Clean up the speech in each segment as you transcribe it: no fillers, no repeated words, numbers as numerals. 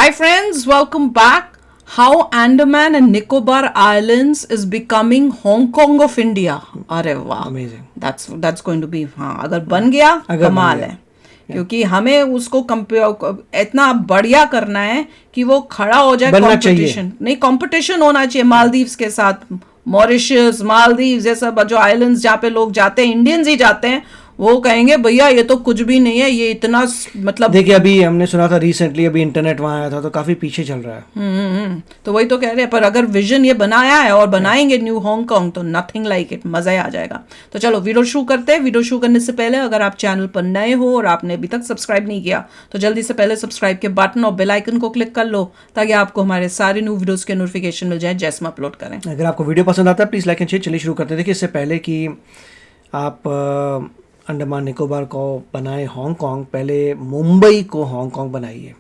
Hi friends, welcome back. How Andaman and Nicobar Islands is becoming Hong Kong of India. अरे वाह, Amazing. That's going to be, हाँ अगर बन गया कमाल है, क्योंकि हमें उसको इतना बढ़िया करना है कि वो खड़ा हो जाए. कंपटीशन नहीं, कंपटीशन होना चाहिए मालदीव्स के साथ. मॉरिशस, मालदीव्स, ये सब जो आइलैंड्स जहाँ पे लोग जाते हैं, इंडियंस ही जाते हैं, वो कहेंगे भैया ये तो कुछ भी नहीं है, ये इतना मतलब. देखिए अभी हमने सुना था रिसेंटली, अभी इंटरनेट वहाँ आया था तो काफी पीछे चल रहा है. तो वही तो कह रहे हैं. पर अगर विजन ये बनाया है और बनाएंगे न्यू हांगकांग तो नथिंग लाइक इट, मजा ही आ जाएगा. तो चलो वीडियो शुरू करते हैं. वीडियो शुरू करने से पहले अगर आप चैनल पर नए हो और आपने अभी तक सब्सक्राइब नहीं किया तो जल्दी से पहले सब्सक्राइब के बटन और बेल आइकन को क्लिक कर लो ताकि आपको हमारे सारे न्यू वीडियोस के नोटिफिकेशन मिल जाए जैसे हम अपलोड करें. अगर आपको वीडियो पसंद आता है प्लीज़ लाइक एंड शेयर. चलिए शुरू करते हैं. देखिए इससे पहले कि आप अंडमान निकोबार को बनाए हांगकांग, पहले मुंबई को हांगकांग बनाइए.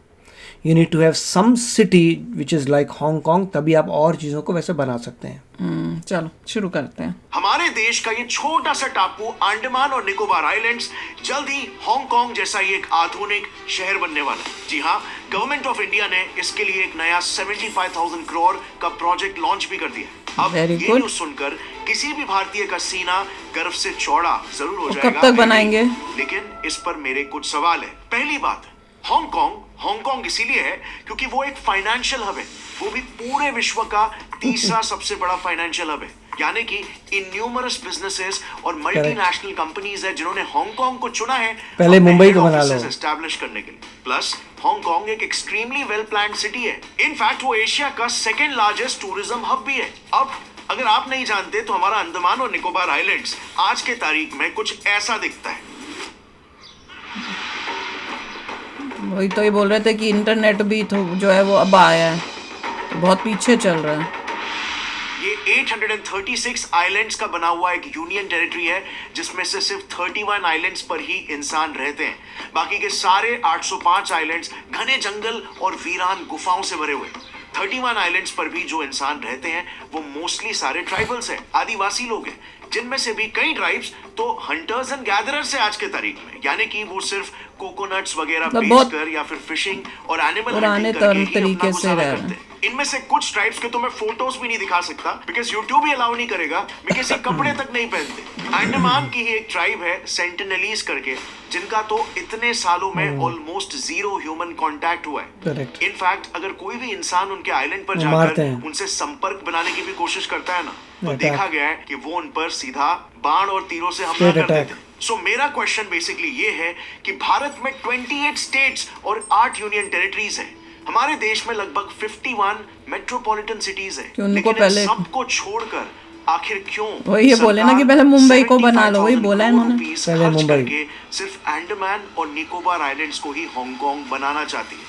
You need to have some city which is like Hong Kong, तभी आप और चीज़ों को वैसे बना सकते हैं. चलो शुरू करते हैं. हमारे देश का ये छोटा सा टापू अंडमान और निकोबार आइलैंड्स जल्द ही हांगकांग जैसा ही एक आधुनिक शहर बनने वाला है. जी हाँ, गवर्नमेंट ऑफ इंडिया ने इसके लिए एक नया 75,000 करोड़ का प्रोजेक्ट लॉन्च भी कर दिया. अब ये न्यूज़ सुनकर किसी भी भारतीय का सीना गर्व से चौड़ा जरूर हो जाएगा. कब तक बनाएंगे? लेकिन इस पर मेरे कुछ सवाल है. पहली बात, हांगकांग इसीलिए है क्योंकि वो एक फाइनेंशियल हब है, वो भी पूरे विश्व का तीसरा सबसे बड़ा फाइनेंशियल हब है. यानी कि इन्यूमरस बिजनेसेस और मल्टीनेशनल कंपनीज है जिन्होंने हांगकांग को चुना है पहले मुंबई को बना लो एस्टैब्लिश करने के लिए. प्लस हांगकांग एक एक्सट्रीमली वेल प्लान्ड सिटी है. इनफैक्ट वो एशिया का सेकंड लार्जेस्ट टूरिज्म हब भी है. अब अगर आप नहीं जानते तो हमारा अंडमान और निकोबार आइलैंड्स आज के तारीख में कुछ ऐसा दिखता है. वही तो ये बोल रहे थे कि इंटरनेट भी तो जो है वो अब आया है, तो बहुत पीछे चल रहा है. ये 836 आइलैंड्स का बना हुआ एक यूनियन टेरिटरी है जिसमें से सिर्फ 31 आइलैंड्स पर ही इंसान रहते हैं. बाकी के सारे 805 आइलैंड्स घने जंगल और वीरान गुफाओं से भरे हुए. 31 आइलैंड्स पर भी जो इंसान रहते हैं वो मोस्टली सारे ट्राइबल्स हैं, आदिवासी लोग हैं, जिनमें से भी कई ट्राइब्स तो हंटर्स एंड गैदरर्स है आज के तारीख में. यानी कि वो सिर्फ कोकोनट्स वगैरह बेचकर या फिर फिशिंग और एनिमल हंटिंग करके ही अपना गुजारा करते हैं. इनमें से कुछ ट्राइब्स के तो मैं फोटोज भी नहीं दिखा सकता बिकॉज यूट्यूब ही अलाउ नहीं करेगा. मैं किसी कपड़े तक नहीं पहनते. अंडमान की ही एक ट्राइब है सेंटिनलीज करके, जिनका तो इतने सालों में ऑलमोस्ट जीरो ह्यूमन कांटेक्ट हुआ है. इनफैक्ट अगर कोई भी इंसान उनके आइलैंड पर जाकर उनसे संपर्क बनाने की भी कोशिश करता है ना, तो देखा गया है कि वो उन पर सीधा बाण और तीरों से हमला कर देते हैं. सो मेरा क्वेश्चन बेसिकली ये है कि भारत में 28 स्टेट्स और 8 यूनियन टेरिटरीज है. हमारे देश में लगभग 51 मेट्रोपॉलिटन सिटीज है. लेकिन सबको छोड़कर आखिर क्यों वही ये बोले ना कि पहले मुंबई को बना लो, वही बोला है इन्होंने. पहले मुंबई सिर्फ अंडमान और निकोबार आइलैंड्स को ही हांगकांग बनाना चाहती है.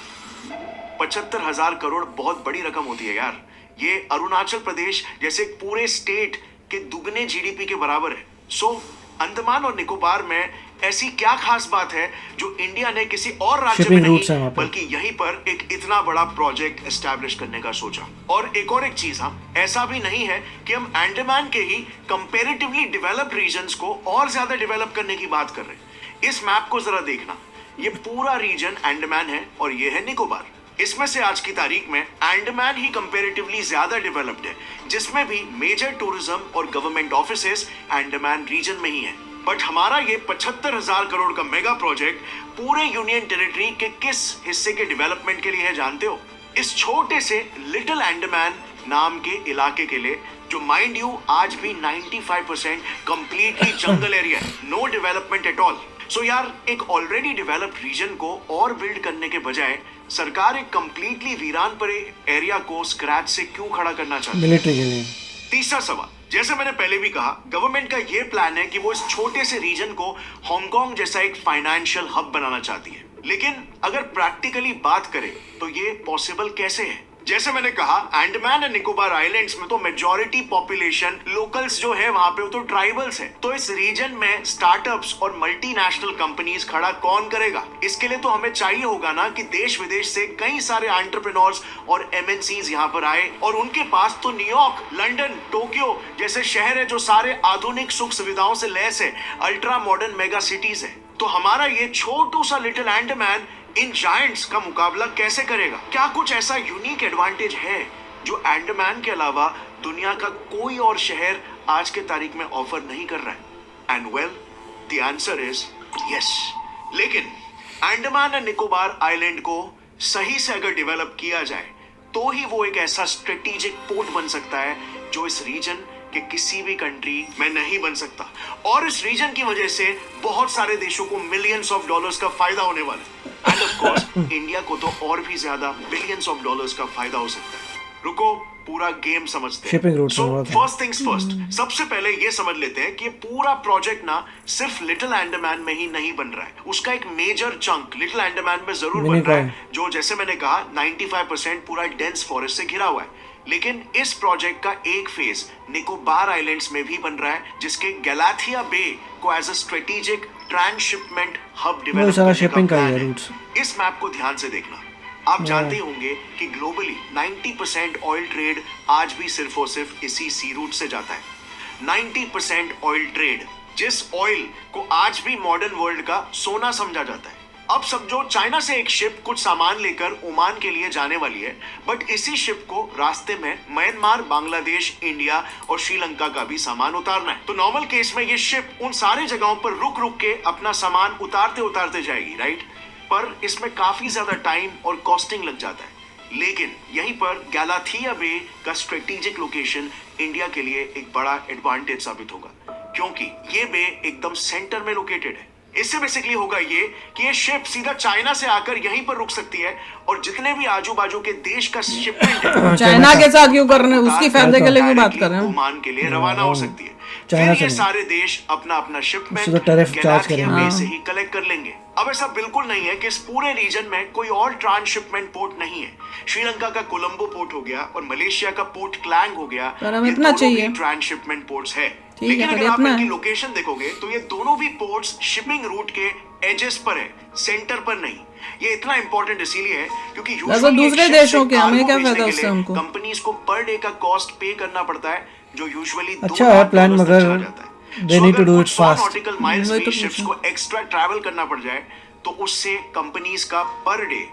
75,000 करोड़ बहुत बड़ी रकम होती है यार. ये अरुणाचल प्रदेश जैसे पूरे स्टेट के दुगने जीडीपी के बराबर है. सो अंडमान और निकोबार में ऐसी क्या खास बात है जो इंडिया ने किसी और राज्य में नहीं बल्कि यहीं पर एक इतना बड़ा प्रोजेक्ट एस्टैब्लिश करने का सोचा. और एक चीज, हाँ, ऐसा भी नहीं है कि हम अंडमान के ही कंपैरेटिवली डेवलप्ड रीजन्स को और ज्यादा डेवलप करने की बात कर रहे हैं. इस मैप को जरा देखना, ये पूरा रीजन अंडमान है और ये है निकोबार. इसमें से आज की तारीख में अंडमान ही कंपैरेटिवली ज्यादा डेवलप्ड है, जिसमें भी मेजर टूरिज्म और गवर्नमेंट ऑफिसेस अंडमान रीजन में ही है. बट हमारा ये 75,000 करोड़ का मेगा प्रोजेक्ट पूरे यूनियन टेरिटरी के किस हिस्से के डेवलपमेंट के लिए है जानते हो? इस छोटे से लिटिल अंडमान नाम के इलाके के लिए, जो माइंड यू आज भी 95% कंप्लीटली जंगल एरिया है, नो डेवलपमेंट एट ऑल. सो यार, एक ऑलरेडी डेवलप्ड रीजन को और बिल्ड करने के बजाय सरकार एक कंप्लीटली वीरान पड़े एरिया को स्क्रैच से क्यों खड़ा करना चाहती है? तीसरा सवाल, जैसे मैंने पहले भी कहा, गवर्नमेंट का यह प्लान है कि वो इस छोटे से रीजन को हांगकांग जैसा एक फाइनेंशियल हब बनाना चाहती है. लेकिन अगर प्रैक्टिकली बात करें तो ये पॉसिबल कैसे है? जैसे मैंने कहा, अंडमान एंड निकोबार आइलैंड्स में तो मेजॉरिटी पॉपुलेशन लोकल्स जो है वहां पे वो तो ट्राइबल्स है. तो इस रीजन में स्टार्टअप्स और मल्टीनेशनल कंपनीज खड़ा कौन करेगा? इसके लिए तो हमें चाहिए होगा ना कि देश विदेश से कई सारे एंटरप्रेन्योर्स और एमएनसीज यहाँ पर आए. और उनके पास तो न्यूयॉर्क, लंदन, टोक्यो जैसे शहर है जो सारे आधुनिक सुख सुविधाओं से लैस है, अल्ट्रा मॉडर्न मेगा सिटीज है. तो हमारा ये छोटू सा लिटिल अंडमान इन जायंट्स का मुकाबला कैसे करेगा? क्या कुछ ऐसा यूनिक एडवांटेज है जो अंडमान के अलावा दुनिया का कोई और शहर आज के तारीख में ऑफर नहीं कर रहा है? And well, the answer is yes. लेकिन अंडमान एंड निकोबार आइलैंड को सही से अगर डेवलप किया जाए तो ही वो एक ऐसा स्ट्रेटेजिक पोर्ट बन सकता है जो इस रीजन के किसी भी कंट्री में नहीं बन सकता, और इस रीजन की वजह से बहुत सारे देशों को मिलियंस ऑफ डॉलर्स का फायदा होने वाला है। एंड ऑफ कोर्स इंडिया को तो और भी ज्यादा बिलियंस ऑफ डॉलर्स का फायदा हो सकता है। रुको, पूरा गेम समझते हैं। सो फर्स्ट थिंग्स फर्स्ट, सबसे पहले ये समझ लेते हैं कि ये पूरा प्रोजेक्ट ना सिर्फ लिटिल अंडमान में ही नहीं बन रहा है, उसका एक मेजर चंक लिटिल अंडमान में जरूर बन रहा है, जो जैसे मैंने कहा 95% पूरा डेंस फॉरेस्ट से घिरा हुआ है। लेकिन इस प्रोजेक्ट का एक फेज निकोबार आइलैंड्स में भी बन रहा है, जिसके गैलाथिया बे को as a strategic transshipment hub develop करने का प्लान है। इस मैप को ध्यान से देखना। आप जानते ही होंगे कि ग्लोबली 90% ऑयल ट्रेड आज भी सिर्फ और सिर्फ इसी सी रूट से जाता है। 90% ऑयल ट्रेड, जिस ऑयल को आज भी मॉडर्न वर्ल्ड का सोना समझा जाता है। अब समझो चाइना से एक शिप कुछ सामान लेकर ओमान के लिए जाने वाली है, बट इसी शिप को रास्ते में म्यांमार, बांग्लादेश, इंडिया और श्रीलंका का भी सामान उतारना है। तो नॉर्मल केस में ये शिप उन सारे जगहों पर रुक रुक के अपना सामान उतारते उतारते जाएगी, राइट? पर इसमें काफी ज्यादा टाइम और कॉस्टिंग लग जाता है। लेकिन यहीं पर गैलाथिया बे का स्ट्रेटेजिक लोकेशन इंडिया के लिए एक बड़ा एडवांटेज साबित होगा, क्योंकि ये बे एकदम सेंटर में लोकेटेड है। इससे बेसिकली होगा ये कि ये शिप सीधा चाइना से आकर यहीं पर रुक सकती है, और जितने भी आजू बाजू के देश का शिपमेंट है चाइना के साथ क्यों कर रहे हैं, उसकी फायदे के लिए क्यों बात कर रहे हैं, ओमान के लिए रवाना हो सकती है। फिर ये सारे देश अपना अपना शिपमेंट गैलाथिया बे से ही कलेक्ट कर लेंगे। अब ऐसा बिल्कुल नहीं है कि इस पूरे रीजन में कोई और ट्रांसशिपमेंट पोर्ट नहीं है। श्रीलंका का कोलंबो पोर्ट हो गया और मलेशिया का पोर्ट क्लैंग हो गया, ये इतना चाहिए ट्रांसशिपमेंट पोर्ट्स है। लेकिन अगर आप इनकी लोकेशन देखोगे तो ये दोनों भी पोर्ट्स शिपिंग रूट के एजेस पर है, सेंटर पर नहीं। ये इतना इंपॉर्टेंट इसीलिए है क्योंकि दूसरे देशों के हमें क्या फायदा उससे, हमको कंपनीज को पर डे का कॉस्ट पे करना पड़ता है, जो यूजुअली अच्छा है प्लान, मगर they need to do it fast. Nautical miles में शिप्स को एक्स्ट्रा ट्रैवल करना पड़ जाए तो उससे कंपनीज का पर डे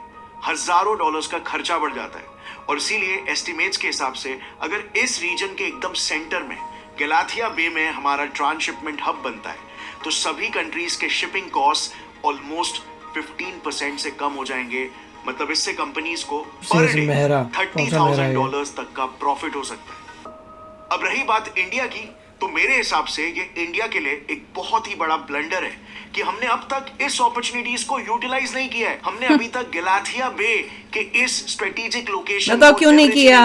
हजारों डॉलर्स का खर्चा बढ़ जाता है। और इसीलिए एस्टिमेट्स के हिसाब से अगर इस रीजन के एकदम सेंटर में गैलाथिया बे में हमारा ट्रांसशिपमेंट हब बनता है तो सभी कंट्रीज के शिपिंग कॉस्ट ऑलमोस्ट 15% से कम हो जाएंगे। मतलब इससे कंपनीज को पर डे $30,000 तक का प्रॉफिट हो सकता है। अब रही बात इंडिया की, तो मेरे हिसाब से ये इंडिया के लिए एक बहुत ही बड़ा ब्लंडर है कि हमने अब तक इस अपॉर्चुनिटीज को यूटिलाइज नहीं किया है। हमने अभी तक गैलाथिया बे के इस स्ट्रेटेजिक लोकेशन को क्यों नहीं किया?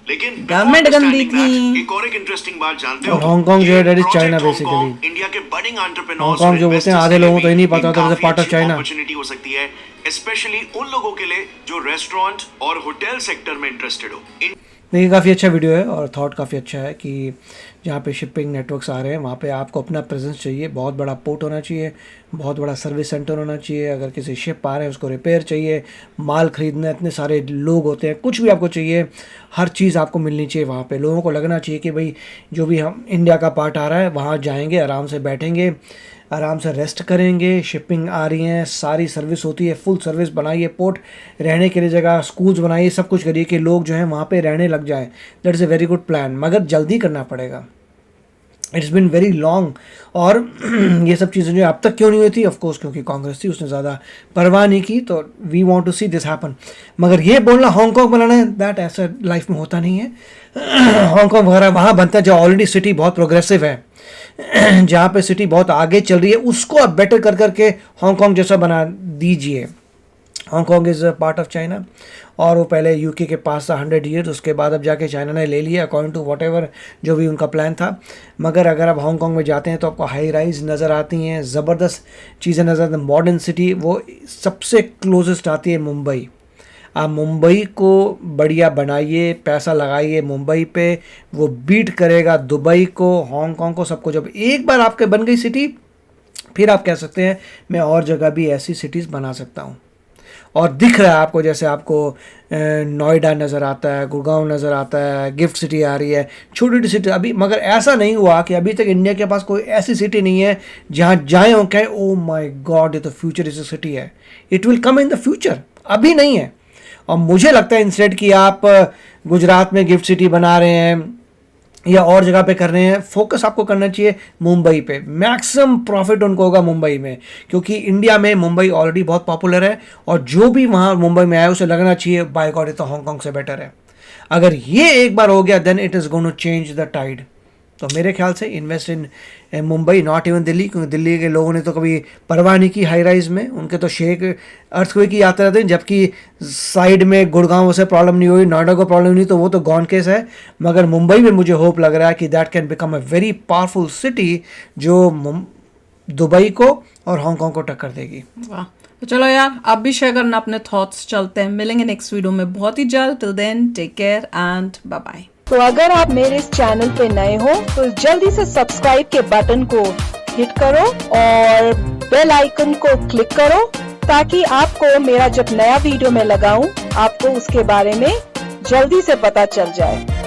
लेकिन गवर्नमेंट गंदी थी। एक और एक इंटरेस्टिंग बात जानते हो, हांगकांग जो है that is China basically. India के बडिंग एंटरप्रेन्योर्स हांगकांग जो बोलते हैं आधे लोगों को ही नहीं पता होता है पार्ट ऑफ चाइना। अपॉर्चुनिटी हो सकती है स्पेशली उन लोगों के लिए जो रेस्टोरेंट और होटल सेक्टर में इंटरेस्टेड हो। देखिए काफ़ी अच्छा वीडियो है और थॉट काफ़ी अच्छा है कि जहाँ पे शिपिंग नेटवर्क्स आ रहे हैं वहाँ पे आपको अपना प्रेजेंस चाहिए, बहुत बड़ा पोर्ट होना चाहिए, बहुत बड़ा सर्विस सेंटर होना चाहिए। अगर किसी शिप आ रहे हैं उसको रिपेयर चाहिए, माल ख़रीदना, इतने सारे लोग होते हैं, कुछ भी आपको चाहिए, हर चीज़ आपको मिलनी चाहिए वहाँ पे। लोगों को लगना चाहिए कि भाई जो भी हम इंडिया का पार्ट आ रहा है वहाँ जाएंगे, आराम से बैठेंगे, आराम से रेस्ट करेंगे, शिपिंग आ रही हैं, सारी सर्विस होती है, फुल सर्विस बनाइए, पोर्ट रहने के लिए जगह, स्कूल्स बनाइए, सब कुछ करिए कि लोग जो हैं वहाँ पे रहने लग जाएं। That is a very good plan, मगर जल्दी करना पड़ेगा। It's been very long. और ये सब चीज़ें जो अब तक क्यों नहीं हुई थी, ऑफकोर्स क्योंकि कांग्रेस थी, उसने ज़्यादा परवाह नहीं की। तो we want to see this happen. मगर ये बोलना हांगकांग बनाना है, दैट ऐसा लाइफ में होता नहीं है। हांगकांग वगैरह वहाँ बनता है जो ऑलरेडी सिटी बहुत प्रोग्रेसिव है, जहाँ पे सिटी बहुत आगे चल रही है, उसको अब बेटर कर करके हांगकांग जैसा बना दीजिए। Hong Kong is a part of China और वो पहले यूके के पास था 100 ईयर्स, उसके बाद अब जाके चाइना ने ले लिया अकॉर्डिंग टू वॉट एवर जो भी उनका प्लान था। मगर अगर आप हांगकांग में जाते हैं तो आपको हाई राइज नज़र आती हैं, ज़बरदस्त चीज़ें नज़र आती हैं, मॉडर्न सिटी। वो सबसे क्लोजेस्ट आती है मुंबई। आप मुंबई को बढ़िया बनाइए, पैसा लगाइए मुंबई पे, वो बीट करेगा दुबई को, हांगकांग को, सबको। जब एक बार आपके बन गई सिटी, फिर आप कह सकते हैं मैं और जगह भी ऐसी सिटीज़ बना सकता हूँ। और दिख रहा है आपको, जैसे आपको नोएडा नज़र आता है, गुड़गांव नज़र आता है, गिफ्ट सिटी आ रही है, छोटी छोटी सिटी अभी, मगर ऐसा नहीं हुआ कि अभी तक इंडिया के पास कोई ऐसी सिटी नहीं है जहाँ जाएँ और कहें ओ माय गॉड ये तो फ्यूचरिस्टिक सिटी है। It will come in the future, अभी नहीं है। और मुझे लगता है इंस्टेड कि आप गुजरात में गिफ्ट सिटी बना रहे हैं या और जगह पे कर रहे हैं, फोकस आपको करना चाहिए मुंबई पे। मैक्सिमम प्रॉफिट उनको होगा मुंबई में, क्योंकि इंडिया में मुंबई ऑलरेडी बहुत पॉपुलर है और जो भी वहाँ मुंबई में आया उसे लगना चाहिए बाय गॉड ये तो हांगकांग से बेटर है। अगर ये एक बार हो गया then it is going to change the tide. तो मेरे ख्याल से invest in Mumbai, not even Delhi, क्योंकि दिल्ली के लोगों ने तो कभी परवाह नहीं की हाई राइज में, उनके तो शेक अर्थक्वेक ही आते रहते हैं, जबकि साइड में गुड़गांव से प्रॉब्लम नहीं हुई, नोएडा को प्रॉब्लम नहीं, तो वो तो गॉन केस है। मगर मुंबई में मुझे होप लग रहा है कि that can become a very powerful city जो दुबई को और हांगकांग को टक्कर देगी। वाह, तो चलो यार आप भी शेयर करना अपने थॉट्स। चलते हैं, मिलेंगे नेक्स्ट वीडियो में बहुत ही जल्द। Till then take care and bye bye. तो अगर आप मेरे इस चैनल पे नए हो तो जल्दी से सब्सक्राइब के बटन को हिट करो और बेल आइकन को क्लिक करो, ताकि आपको मेरा जब नया वीडियो मैं लगाऊं आपको उसके बारे में जल्दी से पता चल जाए।